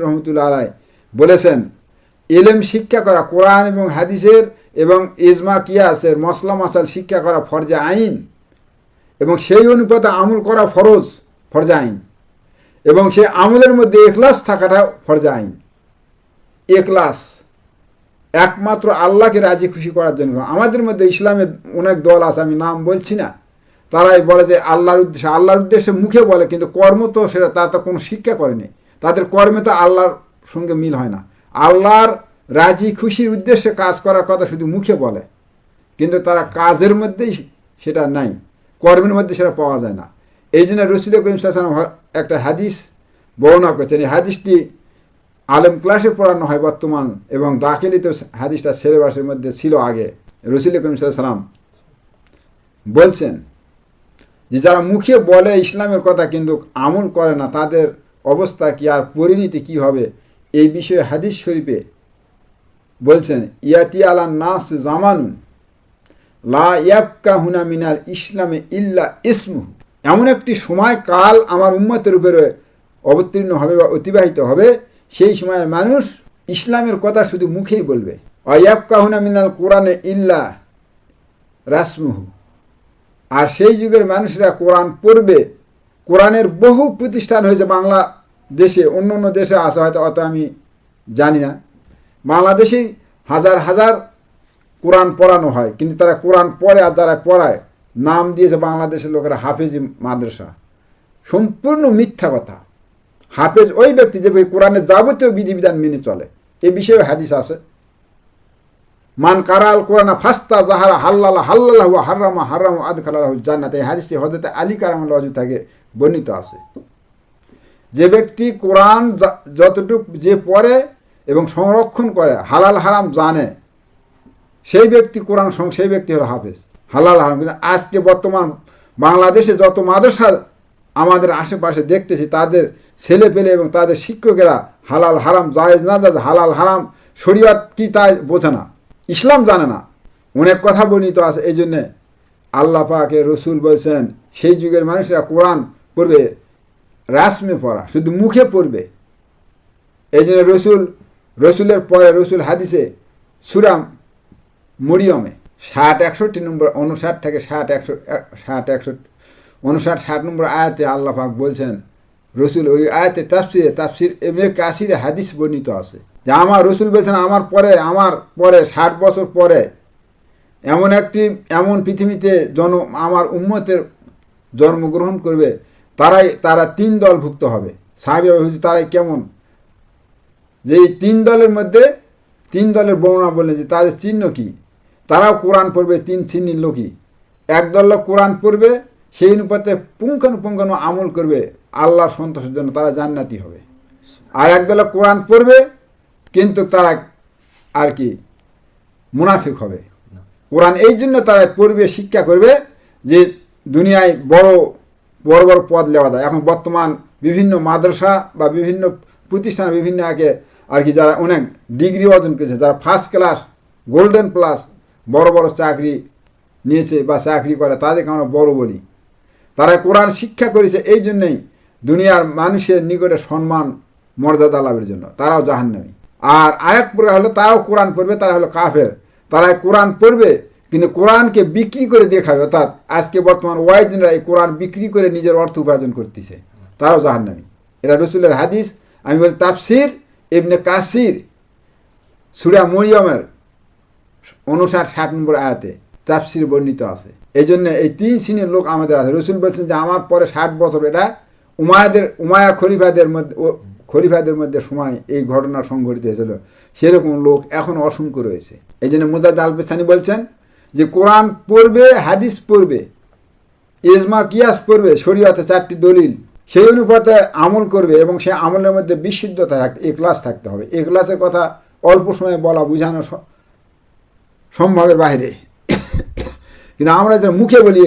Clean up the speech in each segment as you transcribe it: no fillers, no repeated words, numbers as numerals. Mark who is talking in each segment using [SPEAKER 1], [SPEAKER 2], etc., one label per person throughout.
[SPEAKER 1] রহমতুল্লাহ আলাই বলেছেন, ইলম শিক্ষা করা, কোরআন এবং হাদিসের এবং ইজমা কিয়াসের মসলা মাসাল শিক্ষা করা ফরজে আইন, এবং সেই অনুপাতে আমল করা ফরজে আইন, এবং সেই আমলের মধ্যে এখলাস থাকাটা ফরজে আইন। এখলাস একমাত্র আল্লাহকে রাজি খুশি করার জন্য। আমাদের মধ্যে ইসলামের অনেক দল আছে, আমি নাম বলছি না, তারাই বলে যে আল্লাহর উদ্দেশ্যে মুখে বলে, কিন্তু কর্ম তো সেটা তারা তো কোনো শিক্ষা করেনি, তাদের কর্মে তো আল্লাহর সঙ্গে মিল হয় না। আল্লাহর রাজি খুশির উদ্দেশ্যে কাজ করার কথা শুধু মুখে বলে, কিন্তু তারা কাজের মধ্যেই সেটা নাই, কর্মের মধ্যে সেটা পাওয়া যায় না। এই জন্য রসুল করিম সাল্লাল্লাহু আলাইহি ওয়াসাল্লাম একটা হাদিস বর্ণনা করেছেন। এই হাদিসটি আলেম ক্লাসে পড়ানো হয় বর্তমান, এবং দাখিলিত হাদিসটা সিলেবাসের মধ্যে ছিল আগে। রসুল করিম সাল্লাল্লাহু আলাইহি ওয়াসাল্লাম বলছেন যে যারা মুখে বলে ইসলামের কথা কিন্তু আমল করে না, তাদের অবস্থা কি আর পরিণতি কি হবে, এই বিষয়ে হাদিস শরীফে বলছেন, ইয়াতি আলান নাস জামানুন লা ইয়াবকা হুনা মিনাল ইসলামে ইল্লা ইসমু। এমন একটি সময় কাল আমার উম্মতের উপরে অবতীর্ণ হবে বা অতিবাহিত হবে, সেই সময়ের মানুষ ইসলামের কথা শুধু মুখেই বলবে। ইয়াবকা হুনা মিনাল কোরআনে ইল্লা রাসমুহু। আর সেই যুগের মানুষরা কোরআন পড়বে। কোরআনের বহু প্রতিষ্ঠান হয়েছে বাংলাদেশে, অন্য অন্য দেশে আছে হয়তো, অত আমি জানি না। বাংলাদেশেই হাজার হাজার কোরআন পড়ানো হয়, কিন্তু তারা কোরআন পড়ে, আর যারা পড়ায় নাম দিয়েছে বাংলাদেশের লোকেরা হাফেজি মাদ্রাসা। সম্পূর্ণ মিথ্যা কথা। হাফেজ ওই ব্যক্তি যে কোরআনের যাবতীয় বিধিবিধান মেনে চলে। এ বিষয়ে হাদিস আছে, মান কারাল কোরআনা ফাস্তা জাহারা হাল্লাল্লাহ হাল্লাল্লাহু হারামা হারামা আদখালাহু জান্নাত। এই হাদিসটি হযরত আলী কারামাল্লাহু ওয়াজহু থেকে বর্ণিত আছে। যে ব্যক্তি কোরআন যতটুকু যে পড়ে এবং সংরক্ষণ করে, হালাল হারাম জানে, সেই ব্যক্তি কোরআন সেই ব্যক্তি হলো হাফেজ। হালাল হারাম। কিন্তু আজকে বর্তমান বাংলাদেশে যত মাদ্রাসা আমাদের আশেপাশে দেখতেছি, তাদের ছেলে পেলে এবং তাদের শিক্ষকেরা হালাল হারাম জায়েজ না জায়েজ, হালাল হারাম শরীয়ত কি তাই বোঝে না, ইসলাম জানে না, অনেক কথা বর্ণিত আছে। এই জন্যে আল্লাহ পাকে রসুল বলছেন, সেই যুগের মানুষরা কোরআন পড়বে রাসমে পড়া, শুধু মুখে পড়বে। এই জন্য রসুলের পরে রসুল হাদিসে সূরা মরিয়মে 60-61 নম্বর 59 থেকে 60 নম্বর আয়াতে আল্লাহ পাক বলছেন, রসুল ওই আয়াতে তাফসির ইবনে কাসিরে হাদিস বর্ণিত আছে যে আমার রসুল বলছেন, আমার পরে 60 বছর পরে এমন পৃথিবীতে আমার উম্মতের জন্মগ্রহণ করবে, তারা 3 দলভুক্ত হবে। সাহাবীরা বলছে তারাই কেমন, যে এই 3 দলের মধ্যে 3 দলের বর্ণনা বললেন যে তাদের চিহ্ন কি। তারাও কোরআন পড়বে, 3 শ্রেণীর লোকই। এক দল লোক কোরআন পড়বে, সেই অনুপাতে পুঙ্খানুপুঙ্খানু আমল করবে, আল্লাহর সন্তোষের জন্য তারা জান্নাতি হবে। আর এক দল কোরআন পড়বে, কিন্তু তারা আর কি মুনাফিক হবে। কোরআন এই জন্য তারা পড়বে, শিক্ষা করবে, যে দুনিয়ায় বড় বড় পদ নেওয়া যায়। এখন বর্তমান বিভিন্ন মাদ্রাসা বা বিভিন্ন প্রতিষ্ঠান, বিভিন্ন আর কি যারা অনেক ডিগ্রি অর্জন করেছে, যারা ফার্স্ট ক্লাস গোল্ডেন প্লাস বড় বড় চাকরি নিয়েছে বা চাকরি করে, তাদেরকে আমরা বড় বলি। তারা কোরআন শিক্ষা করেছে এই জন্যেই দুনিয়ার মানুষের নিকটে সম্মান মর্যাদা লাভের জন্য, তারাও জাহান্নামী। আর আরেক প্রকার হলো, তারাও কোরআন পড়বে, তারা হলো কাফের। তারা কোরআন পড়বে কিন্তু কোরআনকে বিক্রি করে দেখাবে, অর্থাৎ আজকে বর্তমান ওয়াইজরা এই কোরআন বিক্রি করে নিজের অর্থ উপার্জন করতেছে, তারাও জাহান্নামী। এরা রসুলের হাদিস। আমি বলি তাফসির ইবনে কাসির সূরা মরিয়মের 59-60 নম্বর আয়াতে তাফসির বর্ণিত আছে। এই জন্য এই 3 শ্রেণীর লোক আমাদের আছে। রসুল বলছেন যে আমার পরে 60 বছর, এটা উমায়া খলিফাদের মধ্যে সময় এই ঘটনা সংঘটিত হয়েছিল, সেরকম লোক এখন অসংখ্য রয়েছে। এই জন্য মুজাদ্দিদ আল-পেসানি বলছেন যে কোরআন পড়বে, হাদিস পড়বে, ইজমা কিয়াস পড়বে, শরীয়তে 4টি দলিল, সেই অনুপাতে আমল করবে, এবং সেই আমলের মধ্যে বিশুদ্ধতা এখলাস থাকতে হবে। এখলাসের কথা অল্প সময়ে বলা বোঝানো সম্ভবের বাইরে। কিন্তু আমরা যারা মুখে বলি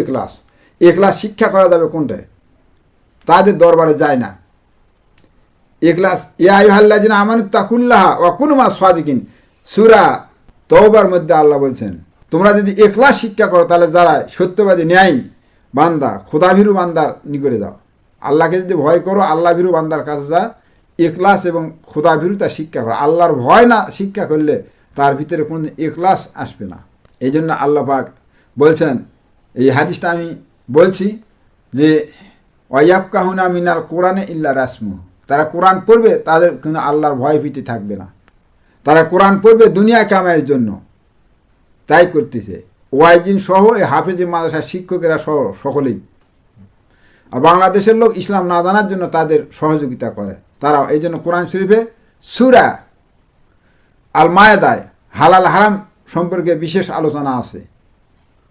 [SPEAKER 1] এখলাস শিক্ষা করা যাবে কোনটায়, তাদের দরবারে যায় না। এখলাস ইয়া আইয়ুহাল্লাযিনা আমানুত্তাকুল্লাহা ওয়া কুনু মাস সাদিকিন, সূরা তওবার মধ্যে আল্লাহ বলছেন, তোমরা যদি এখলাস শিক্ষা করো, তাহলে যারা সত্যবাদী ন্যায় বান্দা, খোদাভীরু বান্দার নিকটে যাও। আল্লাহকে যদি ভয় করো, আল্লাহ ভীরু বান্দার কাছে যা, ইখলাস এবং খোদাভীরুতা শিক্ষা করা। আল্লাহর ভয় না শিক্ষা করলে তার ভিতরে কোনো ইখলাস আসবে না। এই জন্য আল্লাহ পাক বলছেন, এই হাদিসটা আমি বলছি যে ওয়াইয়াবকাহুনা মিনাল কোরআনে ইল্লা রাসমু, তারা কোরআন পড়বে তাদের কিন্তু আল্লাহর ভয় ভীতি থাকবে না। তারা কোরআন পড়বে দুনিয়া কামাইয়ের জন্য, তাই করতেছে। ওয়াইজিন সহ এই হাফেজি মাদ্রাসার শিক্ষকেরা সহ সকলেই। আর বাংলাদেশের লোক ইসলাম না জানার জন্য তাদের সহযোগিতা করে। তারাও এই জন্য কোরআন শরীফে সূরা আল মায়েদায় হালাল হারাম সম্পর্কে বিশেষ আলোচনা আছে।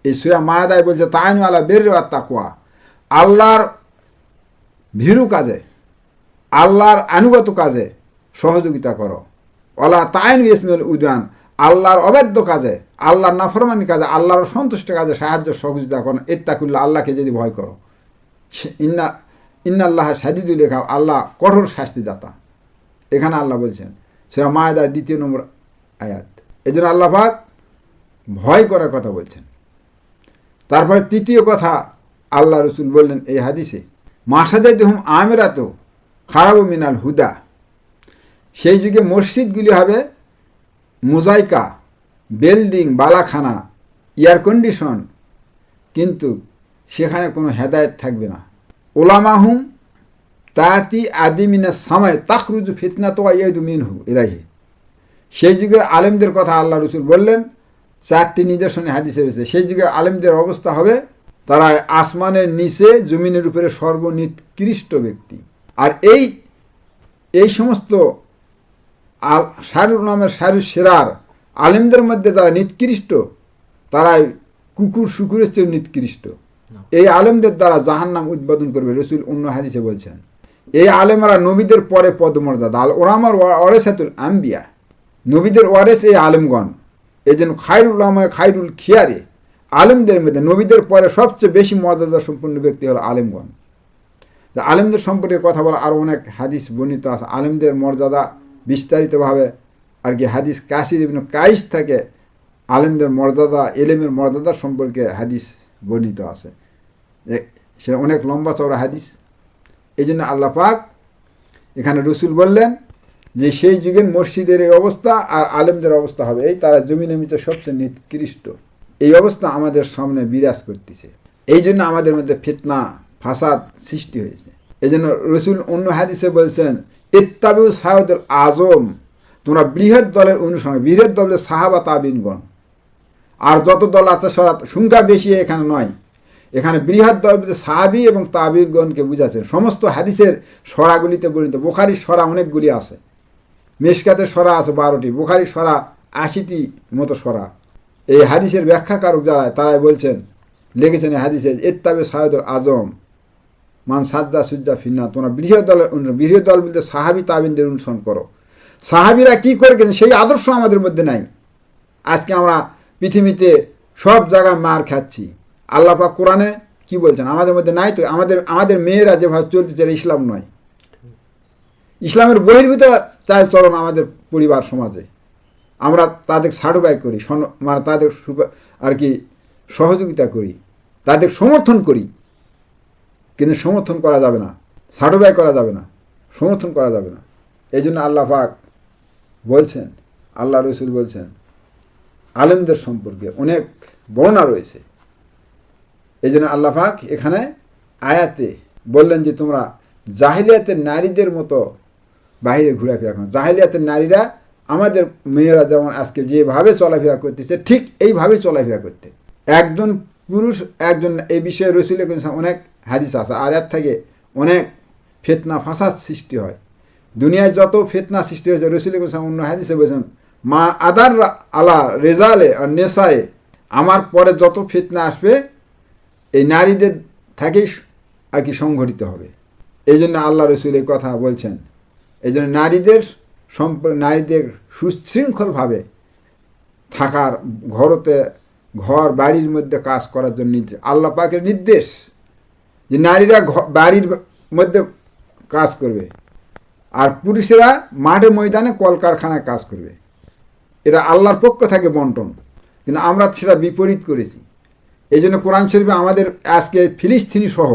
[SPEAKER 1] এই সূরা মায়েদায় বলছে তাইনু আলা বিররি ওয়াত তাকওয়া, আল্লাহর ভীরু কাজে, আল্লাহর আনুগত কাজে সহযোগিতা করো। ওয়ালা তাইনু ইসমিল উদওয়ান, আল্লাহর অবাধ্য কাজে, আল্লাহর নাফরমানি কাজে, আল্লাহর সন্তুষ্ট কাজে সাহায্য সহযোগিতা করো। ইত্তাকুল্লাহ, আল্লাহকে যদি ভয় করো। ইন্নাল্লাহ শাদীদুল ইকাব, আল্লাহ কঠোর শাস্তিদাতা। এখানে আল্লাহ বলছেন, সূরা মায়েদার 2 নম্বর আয়াত। এই জন্য আল্লাহ পাক ভয় করার কথা বলছেন। তারপরে তৃতীয় কথা আল্লাহ রসুল বললেন এই হাদিসে, মাসাজাদুহুম আমিরাত খারাবু মিনাল হুদা, সেই যুগে মসজিদগুলি হবে মোজাইকা, বিল্ডিং, বালাখানা, এয়ার কন্ডিশন, কিন্তু সেখানে কোনো হেদায়েত থাকবে না। ওলামাহুম তাতি আদিমিনের সময় তাকরুজু ফিতনাত ওয়া ইয়াদু মিনহু ইলাইহি, সেই যুগের আলেমদের কথা আল্লাহ রসুল বললেন। 4টি নিদর্শনে হাদিসে রয়েছে। সেই যুগের আলেমদের অবস্থা হবে, তারা আসমানের নিচে জমিনের উপরে সর্বনিকৃষ্ট ব্যক্তি। আর এই সমস্ত শারুর নামের শারুর সেরার আলেমদের মধ্যে যারা নিকৃষ্ট, তারাই কুকুর শুকুরের চেয়ে নিকৃষ্ট। এই আলেমদের দ্বারা জাহান্নাম উদ্বোধন করবে, রসুল অন্য হাদিসে বলছেন। এই আলেমরা নবীদের পরে পদমর্যাদা, আল ওলামার ওয়ারেসাতুল আম্বিয়া, নবীদের ওয়ারেস এই আলেমগণ। এই জন্য খায়রুল উলামা খায়রুল খিয়ারে, আলেমদের মধ্যে নবীদের পরে সবচেয়ে বেশি মর্যাদা সম্পন্ন ব্যক্তি হলো আলেমগণ। আলেমদের সম্পর্কে কথা বলা আরও অনেক হাদিস বর্ণিত আছে। আলেমদের মর্যাদা বিস্তারিতভাবে আর কি হাদিস কাসির ইবনে কাইস থেকে আলেমদের মর্যাদা, এলেমের মর্যাদা সম্পর্কে হাদিস বর্ণিত আছে। সেটা অনেক লম্বা চওড়া হাদিস। এই জন্য আল্লাহ পাক এখানে রসুল বললেন যে সেই যুগের মসজিদের এই অবস্থা আর আলেমদের অবস্থা হবে এই, তারা জমিনের নিচে সবচেয়ে নিকৃষ্ট। এই অবস্থা আমাদের সামনে বিরাজ করতেছে। এই জন্য আমাদের মধ্যে ফিতনা ফাসাদ সৃষ্টি হয়েছে। এই জন্য রসুল অন্য হাদিসে বলছেন, ইত্তাবিউ সাহাবাতুল আজম, তোমরা বৃহৎ দলের অনুসরণ, বৃহৎ দলের সাহাবা তাবিনগণ। আর যত দল আছে সরা সংখ্যা বেশি এখানে নয়, এখানে বৃহৎ দল সাহাবি এবং তাবিনগণকে বুঝাচ্ছেন। সমস্ত হাদিসের সরাগুলিতে বর্ণিত। বুখারীর সরা অনেকগুলি আছে, মিশকাতের সরা আছে 12টি, বুখারীর সরা 80টি মতো সরা। এই হাদিসের ব্যাখ্যাকারক যারা, তারাই বলছেন, লিখেছেন এই হাদিসে, ইত্তাবে সাহাবাতুল আজম মান সাজ্জা সুজ্জা ফিন্না, তোমরা বৃহৎ দলের বৃহৎ দল বলতে সাহাবি তাবিনদের অনুসরণ করো। সাহাবিরা কী করে গেছেন সেই আদর্শ আমাদের মধ্যে নাই। আজকে আমরা পৃথিবীতে সব জায়গায় মার খাচ্ছি। আল্লাহ পাক কোরআনে কি বলছেন আমাদের মধ্যে নাই তো। আমাদের মেয়েরা যেভাবে চলতেছে ইসলাম নয়, ইসলামের বহির্ভূত চাল চলন আমাদের পরিবার সমাজে। আমরা তাদের সার্টিফাই করি, মানে তাদের আর কি সহযোগিতা করি, তাদের সমর্থন করি, কিন্তু সমর্থন করা যাবে না, সার্টিফাই করা যাবে না, সমর্থন করা যাবে না। এই জন্য আল্লাহ পাক বলছেন, আল্লাহ রসুল বলছেন, আলেমদের সম্পর্কে অনেক বর্ণনা রয়েছে। এই জন্য আল্লাহ পাক এখানে আয়াতে বললেন যে তোমরা জাহিলিয়াতের নারীদের মতো বাইরে ঘোরাফেরা করো। জাহিলিয়াতের নারীরা আমাদের মেয়েরা যেমন আজকে যেভাবে চলাফেরা করতেছে ঠিক এইভাবে চলাফেরা করতে। একজন পুরুষ একজন, এই বিষয়ে রসুলের অনেক হাদিস আছে। আর এর থেকে অনেক ফিতনা ফাসাদ সৃষ্টি হয়। দুনিয়ায় যত ফিতনা সৃষ্টি হয়েছে রসুলের অন্য হাদিসে বলছেন, মা আদার আলা রেজালে আর নেশায়ে, আমার পরে যত ফিতনা আসবে এই নারীদের থেকেই আর কি সংঘটিত হবে। এই জন্য আল্লাহ রসুল এই কথা বলছেন। এই জন্য নারীদের সুশৃঙ্খলভাবে থাকার, ঘর বাড়ির মধ্যে কাজ করার জন্য আল্লাহ পাকের নির্দেশ যে নারীরা বাড়ির মধ্যে কাজ করবে আর পুরুষেরা মাঠে ময়দানে কলকারখানায় কাজ করবে। এটা আল্লাহর পক্ষ থেকে বন্টন, কিন্তু আমরা সেটা বিপরীত করেছি। এই জন্য কোরআন শরীফে আমাদের আজকে ফিলিস্তিনি সহ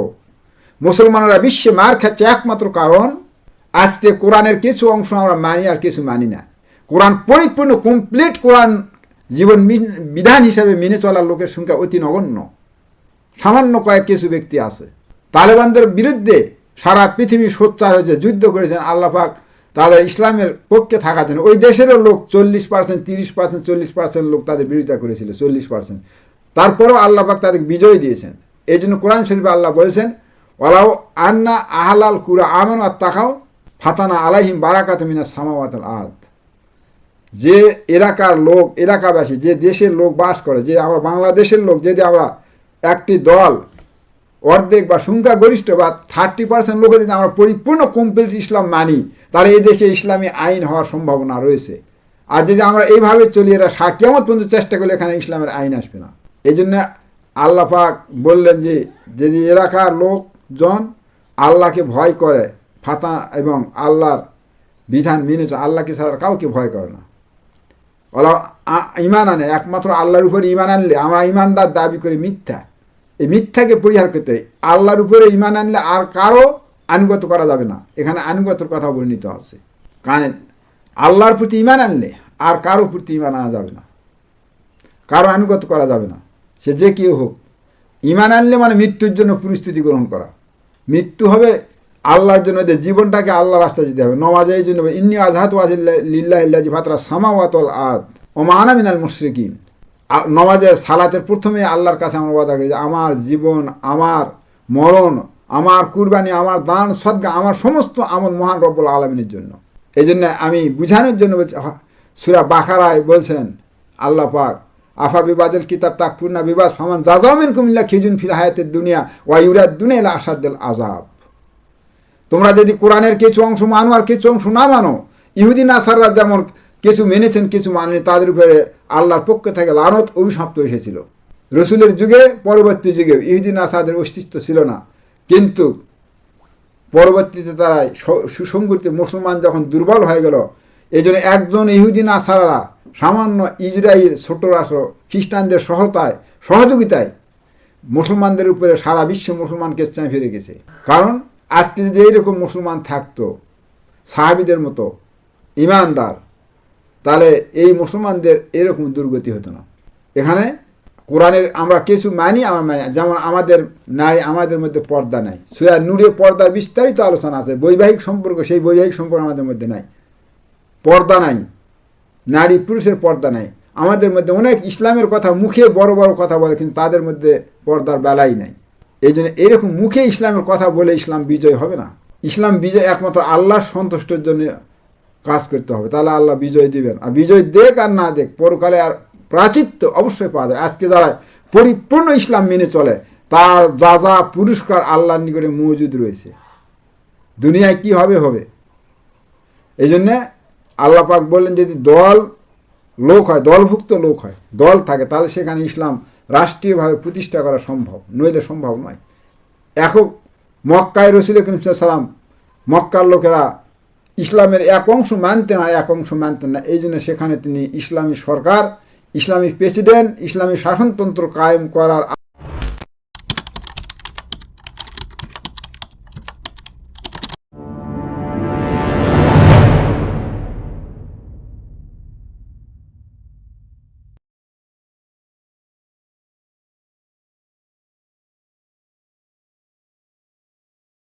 [SPEAKER 1] মুসলমানরা বিশ্বে মার খাচ্ছে একমাত্র কারণ আজকে কোরআনের কিছু অংশ আমরা মানি আর কিছু মানি না। কোরআন পরিপূর্ণ কমপ্লিট কোরআন জীবন বিধান হিসাবে মেনে চলার লোকের সংখ্যা অতি নগণ্য। সামান্য কয়েক কিছু ব্যক্তি আছে। তালেবানদের বিরুদ্ধে সারা পৃথিবী সোচ্চার হয়েছে, যুদ্ধ করেছেন আল্লাহ পাক তাদের ইসলামের পক্ষে থাকার জন্য। ওই দেশেরও লোক 40%, 30%, 40% লোক তাদের বিরোধিতা করেছিল, 40%। তারপরেও আল্লাহ পাক তাদের বিজয় দিয়েছেন। এই জন্য কোরআন শরীফে আল্লাহ বলেছেন, ওয়ালাউ আন্না আহলাল কুরা আমানু আত্তাকাউ ফাতানা আলাইহিম বারাকাতুম মিনাস সামাওয়াতিল আরদ। যে এলাকার লোক, এলাকাবাসী, যে দেশের লোক বাস করে, যে আমরা বাংলাদেশের লোক, যদি আমরা একটি দল অর্ধেক বা সংখ্যাগরিষ্ঠ বা 30% লোকে যদি আমরা পরিপূর্ণ কমপ্লিট ইসলাম মানি, তাহলে এই দেশে ইসলামী আইন হওয়ার সম্ভাবনা রয়েছে। আর যদি আমরা এইভাবে চলি, এরা কিয়ামত পর্যন্ত চেষ্টা করলে এখানে ইসলামের আইন আসবে না। এই জন্য আল্লাহ পাক বললেন যে যদি এলাকার লোকজন আল্লাহকে ভয় করে ফাতা এবং আল্লাহর বিধান মেনে আল্লাহকে ছাড়া কাউকে ভয় করে না, ওলা ইমান আনে, একমাত্র আল্লাহর উপরে ইমান আনলে আমরা ইমানদার দাবি করি মিথ্যা। এই মিথ্যাকে পরিহার করতে হয়। আল্লাহর উপরে ইমান আনলে আর কারো আনুগত্য করা যাবে না। এখানে আনুগত্যের কথা বর্ণিত আছে। কারণ আল্লাহর প্রতি ইমান আনলে আর কারো প্রতি ইমান আনা যাবে না, কারো আনুগত্য করা যাবে না, সে যে কেউ হোক। ইমান আনলে মানে মৃত্যুর জন্য প্রস্তুতি গ্রহণ করা। মৃত্যু হবে আল্লাহর জন্য, জীবনটাকে আল্লাহর রাস্তায় যেতে হবে। নমাজে এই জন্য ইন্নি আজহাত লিল্লাহি ফাতরা সামাওয়াতি ওয়াল আরদ ওয়া মা আনা মিনাল মুশরিকিন। নমাজের সালাতের প্রথমে আল্লাহর কাছে আমরা ওয়াদা করি যে আমার জীবন, আমার মরণ, আমার কুরবানি, আমার দান সদকা, আমার সমস্ত আমল মহান রব্বুল আলামিনের জন্য। এই জন্য আমি বুঝানোর জন্য বলছি, সূরা বাকারায় বলছেন আল্লাহ পাক, আফা বিবাদুল কিতাব তাকফুরনা বিবাস ফামান জাযাউ মিনকুম ইল্লা খিজুন ফিল হায়াতিদ দুনিয়া ওয়া ইউরাদুনা ইলা আশাদ্দিল আযাব। তোমরা যদি কোরআনের কিছু অংশ মানো আর কিছু অংশ না মানো, ইহুদি নাসাররা যেমন কিছু মেনেছেন কিছু মানেনি, তাদের উপরে আল্লাহর পক্ষ থেকে লানত অভিশপ্ত এসেছিল। রসুলের যুগে, পরবর্তী যুগে ইহুদি নাসারদের অস্তিত্ব ছিল না, কিন্তু পরবর্তীতে তারা সুসংগঠিত মুসলমান যখন দুর্বল হয়ে গেল, এই জন্য একজন ইহুদি নাসারারা সামান্য ইসরায়েল ছোট রাষ্ট্র খ্রিস্টানদের সহযোগিতায় মুসলমানদের উপরে সারা বিশ্ব মুসলমানকে চেপে রেখেছে। কারণ আজকে যদি এইরকম মুসলমান থাকতো সাহাবীদের মতো ইমানদার, তাহলে এই মুসলমানদের এরকম দুর্গতি হতো না। এখানে কোরআনের আমরা কিছু মানি, আমরা মানি, যেমন আমাদের নারী, আমাদের মধ্যে পর্দা নাই। সূরা নূরে পর্দার বিস্তারিত আলোচনা আছে। বৈবাহিক সম্পর্ক, সেই বৈবাহিক সম্পর্ক আমাদের মধ্যে নাই, পর্দা নাই, নারী পুরুষের পর্দা নাই। আমাদের মধ্যে অনেক ইসলামের কথা মুখে বড় বড় কথা বলে, কিন্তু তাদের মধ্যে পর্দার বেলাই নাই। এই জন্য এরকম মুখে ইসলামের কথা বলে ইসলাম বিজয় হবে না। ইসলাম বিজয় একমাত্র আল্লাহর সন্তুষ্টের জন্য কাজ করতে হবে, তাহলে আল্লাহ বিজয় দিবেন। আর বিজয় দেখ আর না দেখ, পরকালে আর প্রাচিত্য অবশ্যই পাওয়া যায়। আজকে যারা পরিপূর্ণ ইসলাম মেনে চলে, তার যা যা পুরস্কার আল্লাহর নিকটে মজুদ রয়েছে। দুনিয়ায় কি হবে হবে। এই জন্যে আল্লাহ পাক বললেন, যদি লোক হয়, দলভুক্ত লোক হয়, দল থাকে, তাহলে সেখানে ইসলাম রাষ্ট্রীয়ভাবে প্রতিষ্ঠা করা সম্ভব, নইলে সম্ভব নয়। একক মক্কায় রসুল করিম সাল্লাম, মক্কার লোকেরা ইসলামের এক অংশ মানতেন আর এক অংশ মানতেন না। এই জন্য সেখানে তিনি ইসলামী সরকার, ইসলামী প্রেসিডেন্ট, ইসলামী শাসনতন্ত্র কায়েম করার